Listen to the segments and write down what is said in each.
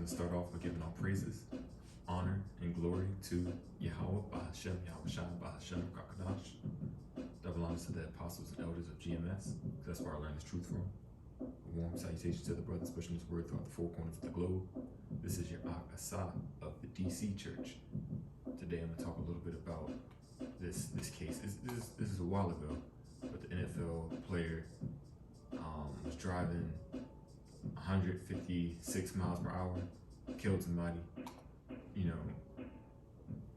to start off by giving all praises, honor, and glory to Yahweh, Bahashem, Yahawashi, Bahashem, Kakadash. Double honors to the apostles and elders of GMS, because that's where I learned this truth from. A warm salutation to the brothers pushing this word throughout the four corners of the globe. This is your Asa of the DC Church. Today I'm going to talk a little bit about this case. This is a while ago, but the NFL player was driving 156 miles per hour, killed somebody,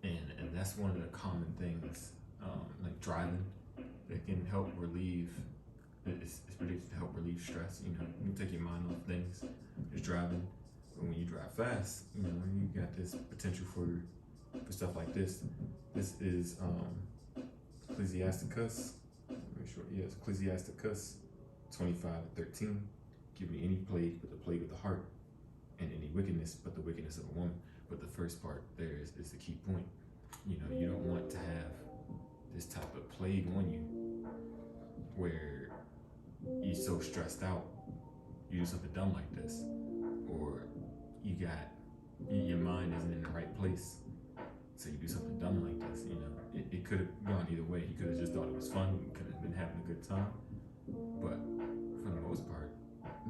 and that's one of the common things, like driving, that can help relieve, it's predicted to help relieve stress. You can take your mind off things, just driving. But when you drive fast, you got this potential for stuff like this. This is Ecclesiasticus, make sure, yes, Ecclesiasticus 25:13. Give me any plague but the plague of the heart, and any wickedness but the wickedness of a woman. But the first part there is the key point. You don't want to have this type of plague on you where you're so stressed out, you do something dumb like this, or your mind isn't in the right place, so you do something dumb like this. It could have gone either way. He could have just thought it was fun, could have been having a good time, but for the most part,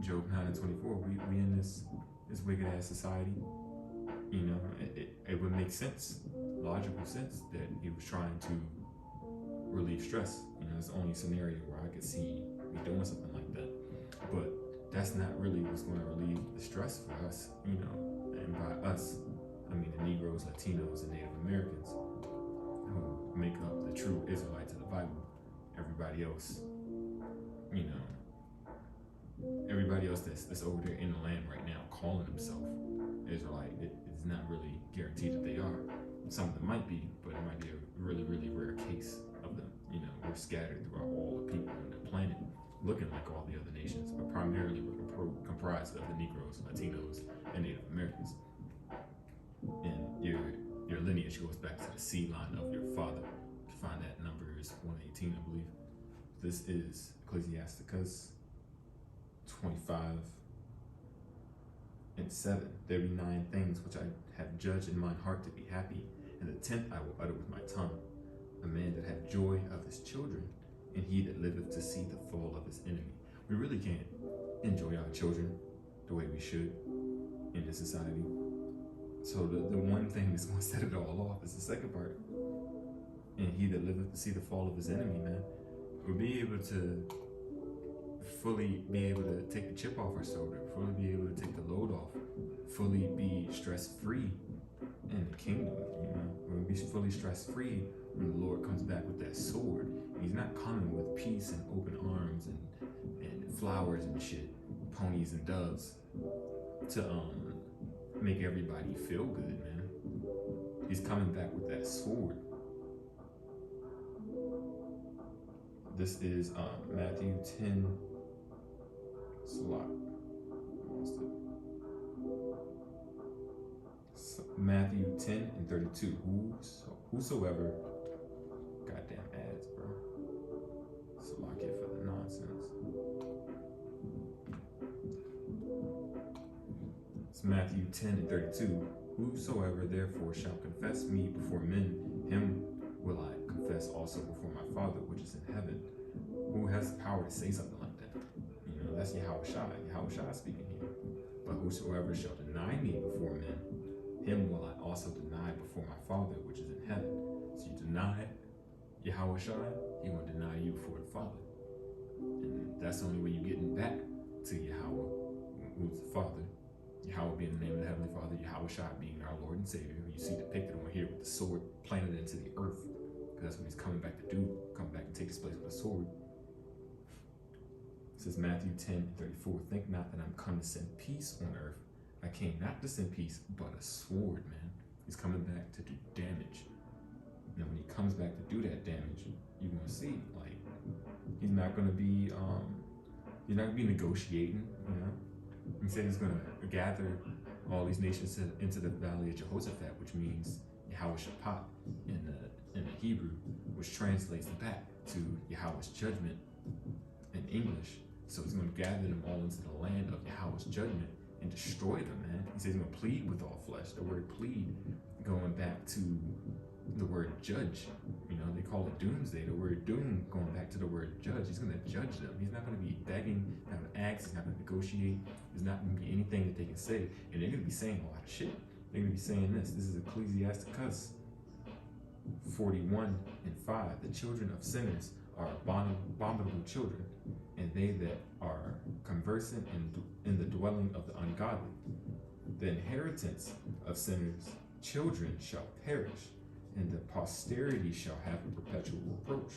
Job 9:24, we in this wicked ass society. It would make sense, logical sense, that he was trying to relieve stress. It's the only scenario where I could see me doing something like that. But that's not really what's going to relieve the stress for us, and by us, I mean the Negroes, Latinos, and Native Americans who make up the true Israelites of the Bible. Everybody else, everybody else that's over there in the land right now calling themselves Israelite, it's not really guaranteed that they are. Some of them might be, but it might be a really, really rare case of them. We're scattered throughout all the people on the planet, looking like all the other nations, but primarily we're comprised of the Negroes, Latinos, and Native Americans. And your lineage goes back to the seed line of your father. You can find that Numbers 118, I believe. This is Ecclesiasticus 25:7. There be 9 things which I have judged in mine heart to be happy, and the 10th I will utter with my tongue. A man that hath joy of his children, and he that liveth to see the fall of his enemy. We really can't enjoy our children the way we should in this society. So the one thing that's going to set it all off is the second part. And he that liveth to see the fall of his enemy, man. We'll be able to fully be able to take the chip off our shoulder, fully be able to take the load off, fully be stress-free in the kingdom. We'll be fully stress-free when the Lord comes back with that sword. He's not coming with peace and open arms and flowers and shit, ponies and doves, to make everybody feel good, man. He's coming back with that sword. This is Matthew 10. It's a lot. Matthew 10:32. Whosoever, goddamn ads, bro. It's a lot here for the nonsense. It's Matthew 10:32. Whosoever therefore shall confess me before men, him will I confess also before my Father which is in heaven. Who has the power to say something like that? That's Yahawashi speaking here. But whosoever shall deny me before men, him will I also deny before my Father which is in heaven. So you deny Yahawashi, he will deny you before the Father. And that's the only way you're getting back to Yahweh, who's the Father. Yahweh being the name of the Heavenly Father, Yahawashi being our Lord and Savior, who you see depicted on here with the sword planted into the earth. Because that's what he's coming back to do, come back and take his place with a sword. It says Matthew 10:34, think not that I'm come to send peace on earth. I came not to send peace, but a sword, man. He's coming back to do damage. Now when he comes back to do that damage, you're gonna see, like, he's not gonna be negotiating, He said he's gonna gather all these nations into the valley of Jehoshaphat, which means Yahawashi in the Hebrew, which translates back to Yahweh's judgment in English. So he's going to gather them all into the land of Yahweh's judgment, and and destroy them, man. He says he's going to plead with all flesh. The word plead, going back to the word judge. You know, they call it doomsday. The word doom, going back to the word judge. He's going to judge them. He's not going to be begging, not going to ask, he's not going to negotiate. There's not going to be anything that they can say. And they're going to be saying a lot of shit. They're going to be saying this. This is Ecclesiasticus 41:5. The children of sinners are abominable children, and they that are conversant in the dwelling of the ungodly. The inheritance of sinners' children shall perish, and the posterity shall have a perpetual reproach.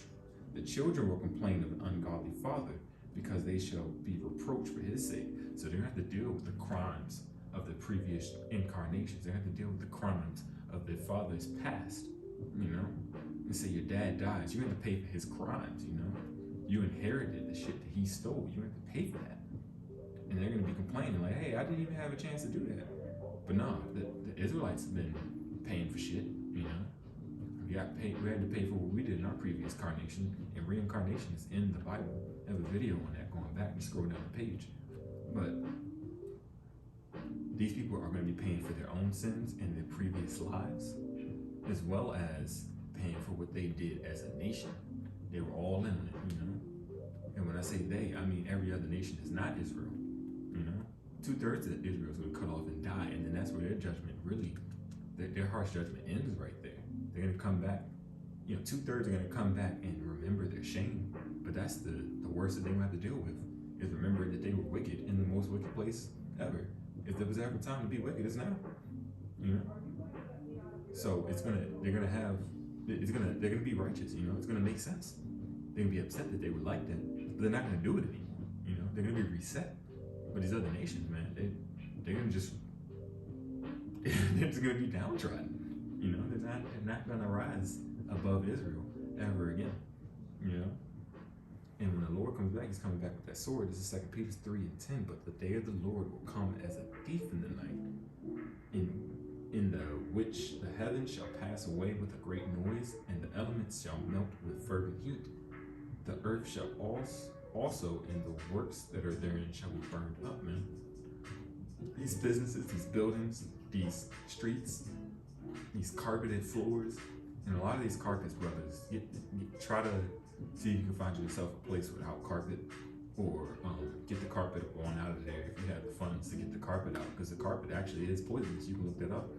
The children will complain of an ungodly father, because they shall be reproached for his sake. So they're going to have to deal with the crimes of the previous incarnations. They're going to have to deal with the crimes of their father's past, you know? And say your dad dies, you have to pay for his crimes, you know? You inherited the shit that he stole, you have to pay for that. And they're going to be complaining like, hey, I didn't even have a chance to do that. But no, the Israelites have been paying for shit, you know? We had to pay for what we did in our previous incarnation, and reincarnation is in the Bible. I have a video on that going back and scroll down the page. But these people are going to be paying for their own sins in their previous lives, as well as paying for what they did as a nation. They were all in it, you know? And when I say they, I mean every other nation is not Israel, you know? 2/3 of Israel is going to cut off and die, and then that's where their judgment really, their harsh judgment ends right there. They're going to come back, you know, 2/3 are going to come back and remember their shame. But that's the worst that they will have to deal with, is remembering that they were wicked in the most wicked place ever. If there was ever time to be wicked, it's now, you know? So they're gonna be righteous, you know? It's gonna make sense. They're gonna be upset that they were like that, but they're not gonna do it anymore, you know? They're gonna be reset. But these other nations, man, they're gonna just, they're just gonna be downtrodden. You know, they're not gonna rise above Israel ever again. You know? And when the Lord comes back, he's coming back with that sword. This is 2 Peter 3:10. But the day of the Lord will come as a thief in the night, in the which the heavens shall pass away with a great noise, and the elements shall melt with fervent heat. The earth shall also and the works that are therein shall be burned up, man. These businesses, these buildings, these streets, these carpeted floors, and a lot of these carpets, brothers, try to see if you can find yourself a place without carpet, or get the carpet on out of there if you have the funds to get the carpet out, because the carpet actually is poisonous. You can look that up.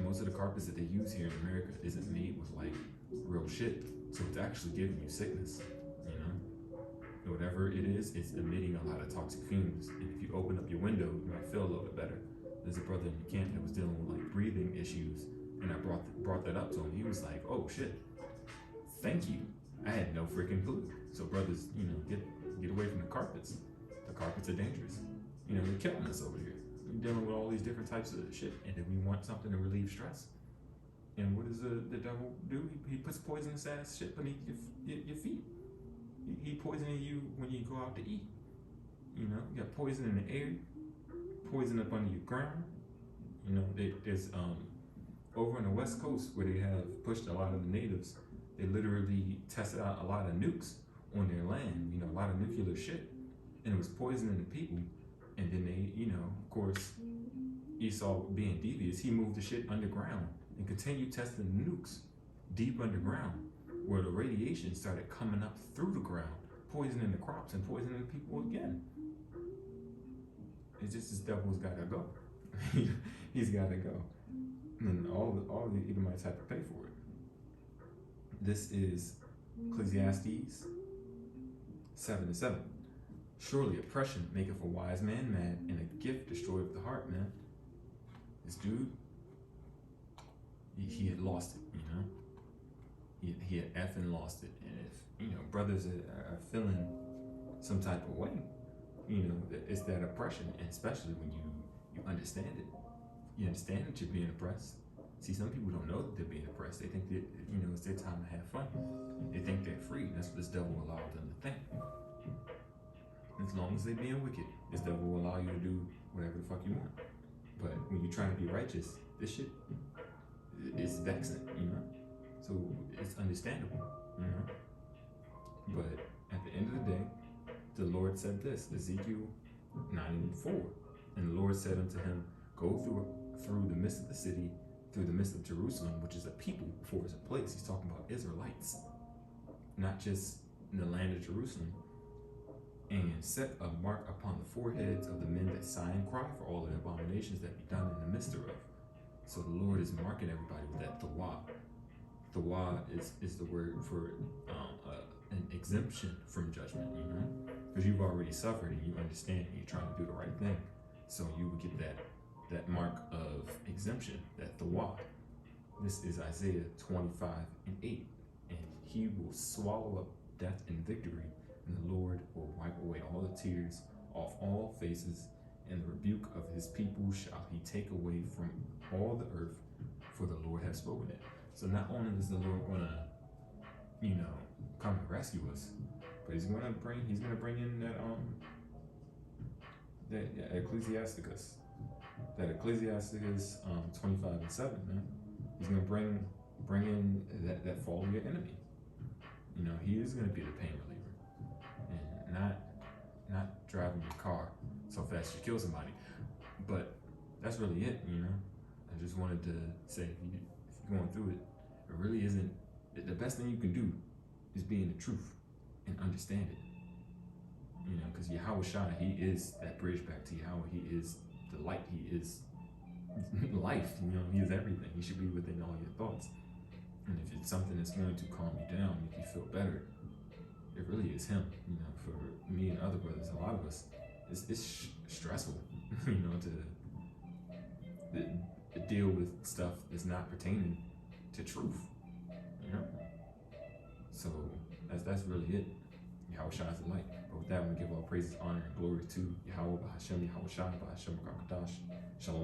Most of the carpets that they use here in America isn't made with like real shit, so it's actually giving you sickness, you know? Whatever it is, it's emitting a lot of toxic fumes, and if you open up your window, you might feel a little bit better. There's a brother in the camp that was dealing with like breathing issues, and I brought that up to him. He was like, oh shit, thank you. I had no freaking clue. So brothers, you know, get away from the carpets. The carpets are dangerous. You know, they're killing us over here. We're dealing with all these different types of shit, and then we want something to relieve stress. And what does the devil do? He puts poisonous ass shit beneath your feet. He poisoning you when you go out to eat. You know, you got poison in the air, poison up under your ground. You know, there's over on the West Coast where they have pushed a lot of the natives, they literally tested out a lot of nukes on their land, you know, a lot of nuclear shit, and it was poisoning the people. And then they, you know, of course, Esau being devious, he moved the shit underground and continued testing the nukes deep underground, where the radiation started coming up through the ground, poisoning the crops and poisoning the people again. It's just this devil's gotta go. He's gotta go. And all the Edomites have to pay for it. This is Ecclesiastes 7:7. Surely oppression maketh a wise man mad, and a gift destroyeth the heart, man. This dude, he had lost it, you know? He had effing lost it. And if, you know, brothers are feeling some type of way, you know, it's that oppression, and especially when you understand it. You understand that you're being oppressed. See, some people don't know that they're being oppressed. They think that, you know, it's their time to have fun. They think they're free. That's what this devil will allow them to think. As long as they're being wicked, this devil will allow you to do whatever the fuck you want. But when you're trying to be righteous, this shit is vexing, you know? So it's understandable, you know? But at the end of the day, the Lord said this, Ezekiel 9:4. And the Lord said unto him, Go through the midst of the city, through the midst of Jerusalem, which is a people before it's a place. He's talking about Israelites, not just in the land of Jerusalem. And set a mark upon the foreheads of the men that sigh and cry for all the abominations that be done in the midst thereof. So the Lord is marking everybody with that thawa. Thawa is the word for an exemption from judgment, because you've already suffered and you understand and you're trying to do the right thing. So you would get that mark of exemption, that thawa. This is Isaiah 25:8. And he will swallow up death and victory, and the Lord will wipe away all the tears off all faces, and the rebuke of his people shall he take away from all the earth, for the Lord has spoken it. So not only is the Lord gonna, come and rescue us, but he's gonna bring in that Ecclesiasticus. That Ecclesiasticus 25:7, man. He's gonna bring in that fall of your enemy. He is gonna be the pain reliever, and not driving your car so fast you kill somebody. But that's really it. I just wanted to say, if you're going through it, it really isn't. The best thing you can do is be in the truth and understand it. Because Yahawashi, he is that bridge back to Yahweh. He is the light. He is life. He is everything. He should be within all your thoughts. And if it's something that's going to calm you down, make you feel better, it really is him. For me and other brothers, a lot of us, it's stressful, to deal with stuff that's not pertaining to truth. So that's really it. Yahweh shines the light. But with that, we give all praises, honor, and glory to Yahweh, Bahashem, Yahawashi, Bahashem, Rakadash. Shalom.